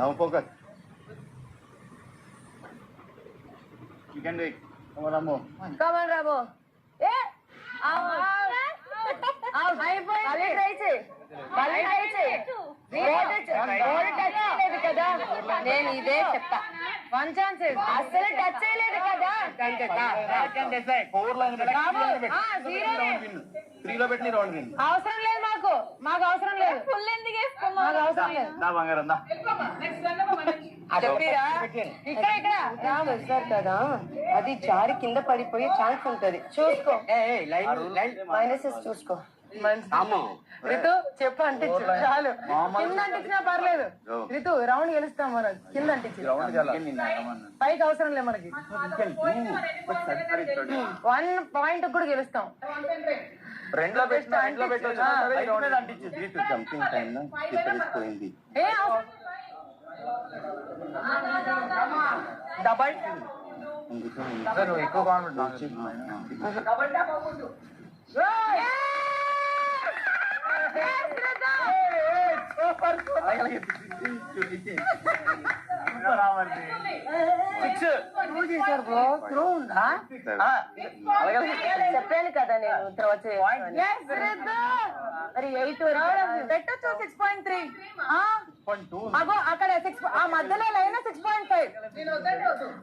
Now focus. You can do it. Come on, Rambo. Come on, Rambo. Yeah. Out. మళ్ళీ try చేయి. చేయలేదు కదా, నేను ఇదే చెప్తా. 1 ఛాన్స్ అసలు టచ్ చేయలేదు కదా. 3 లో పెట్టి రౌండ్ విన్. అవసరం లేదు మాకు అవసరం లేదు. ఫుల్ ఎందుకు వేసుకోమా? మాకు అవసరం లేదు. నా బంగారం దా. చెప్పిరా ఇక్కడ రాము సార్ కదా, అది జారి కింద పడిపోయే ఛాన్స్ ఉంటది. చూసుకో, మైనసెస్ చూసుకో. రితు చెప్పు, అంటించు చాలు. కింద అంటించినా పర్లేదు. రితు రౌండ్ గెలుస్తాం మనం. కింద అంటించి పైకి అవసరం లేదు మనకి. 1 పాయింట్ కూడా గెలుస్తాం. డబల్ ఎక్కువ చెప్పాను కదా నేను త్రో చేయాలి. మరి 8 పెట్టచ్చు. 6.3 అగో అక్కడ 6 ఆ మధ్యలో లైన్ 6.5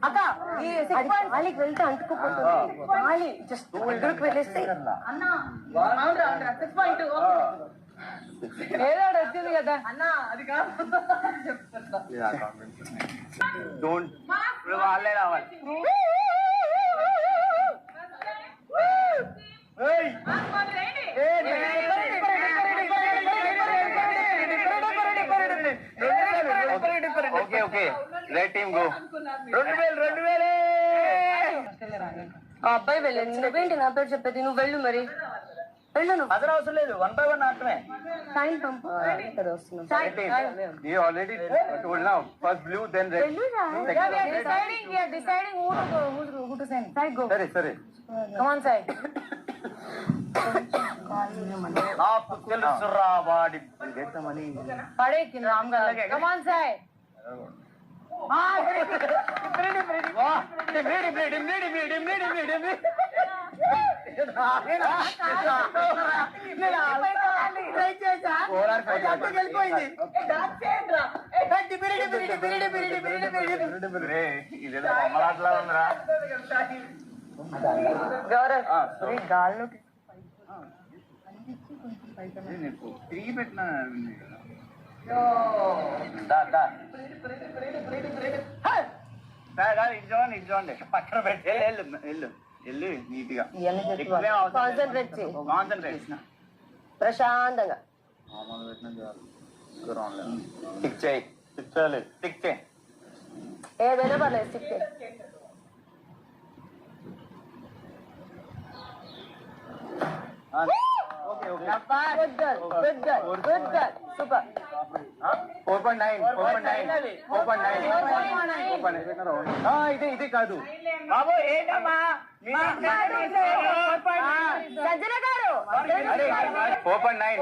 అక్క. ఈ 6 గాలికి వెళ్తే అంటుకుపోతుంది. గాలి జస్ట్ ఎదురుకు వెళ్ళేస్తే ఏదో వచ్చింది కదా అన్న. అది కాదు వాళ్ళే రావాలి. Okay okay right team go. 2000 ఆ అబ్బాయి వెళ్ళండి. నువ్వేంటి నా పేరు చెప్పేది? నువ్వు వెళ్ళు, మరి వెళ్ళు. నువ్వు అసలు అవసరం లేదు. 1 by 1 ఆటమే. సైన్ పంపు. ఇక్కడ వస్తున్నాం. You already told now. First blue, then red. We are deciding who to send. Sai, go. సరే. Come on, Sai. తెలుసురా వాడి గెట్టమని పడే కింద రామ్ గారు. Come on, Sai. గౌరవ్ గాల్లోకి తిరిగి పెట్టిన ఇచ్చోండి పక్కన పెట్టి వెళ్ళు నీట్గా. కాన్సన్ట్రేట్ ప్రశాంతంగా టిక్ చేయి. ఏదైనా పర్లేదు. టిక్ చేయి. సూపర్. 4.9 ఇది కాదు బాబు. ఏంటమ్మా సజ్జన గారు 4.9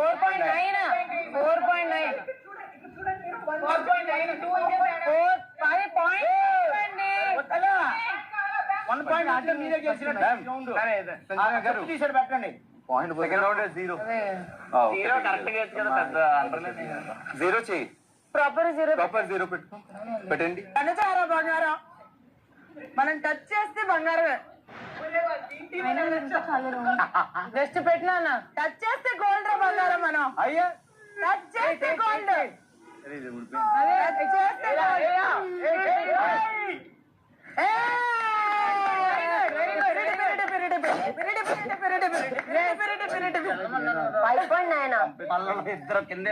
1 పాయింట్ అంటే మీరే గెలిచినట్టు పెట్టండి. పాయింట్ సెకండ్ రౌండ్ 0 కరెక్ట్ గా పెద్ద 0 చేయి. ప్రాపర్ 0 పెట్టండి. చాలా బంగారం. మనం టచ్ చేస్తే బంగారమే. జస్ట్ పెట్టినా టచ్ చేస్తే గోల్డ్ రా బంగారం. మనం అయ్యా టచ్ చేస్తే గోల్డ్. ఇద్దరు కింద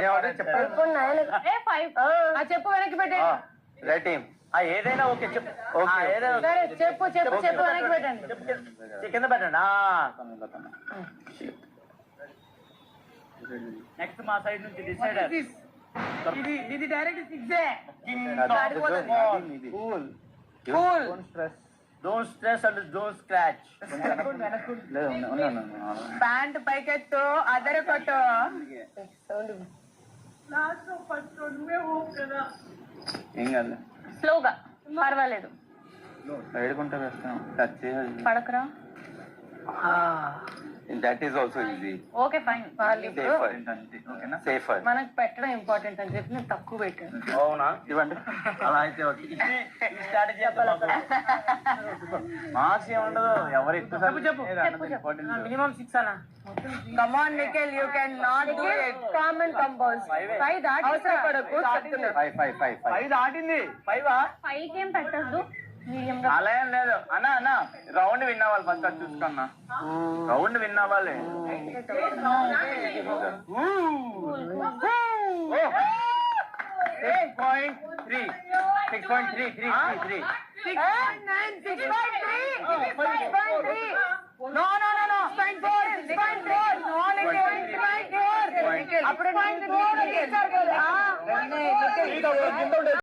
చెప్పు, వెనక్కి పెట్టండి. Right team. ఏదైనా ఓకే చెప్పు. చెప్పు వెనక్కి పెట్టండి. కింద పెట్టండి. నెక్స్ట్ మా సైడ్ నుంచి డిసైడర్. ఇది direct 6. Don't stress and don't scratch. Pant పైకెత్తు, అదర కొట్టు. ఏం కాదు, స్లోగా పర్వాలేదు. వేడుకుంటే వేస్తాం, టచ్ చేయాలి. పడకరా. That is also easy. Okay fine. ఓకేనా, సేఫర్. మనకు పెట్టడం ఇంపార్టెంట్ అని చెప్పి నేను తక్కువ పెట్టాను. అవునా, ఇవ్వండి. అలా అయితే మార్క్స్ ఏముండదు, ఎవరు ఎక్కువ మినిమం 6 అలా. Come on Nikhil, you can not do it. Come and compose. 5 దాటి అవసరపడకు చెప్తున్నా. 5 దాటింది. 5 5 ఏం పెట్టద్దు. మీడియం గా. అలా ఏం లేదు అన్న. అన్న రౌండ్ విన్ అవ్వాలి ఫస్ట్, అది చూసుకున్నా. రౌండ్ విన్ అవ్వాలి. 6.3. 6.3. No. 6.4. 6.4. No, Nikhil. 6.4. అప్పుడు 6.4.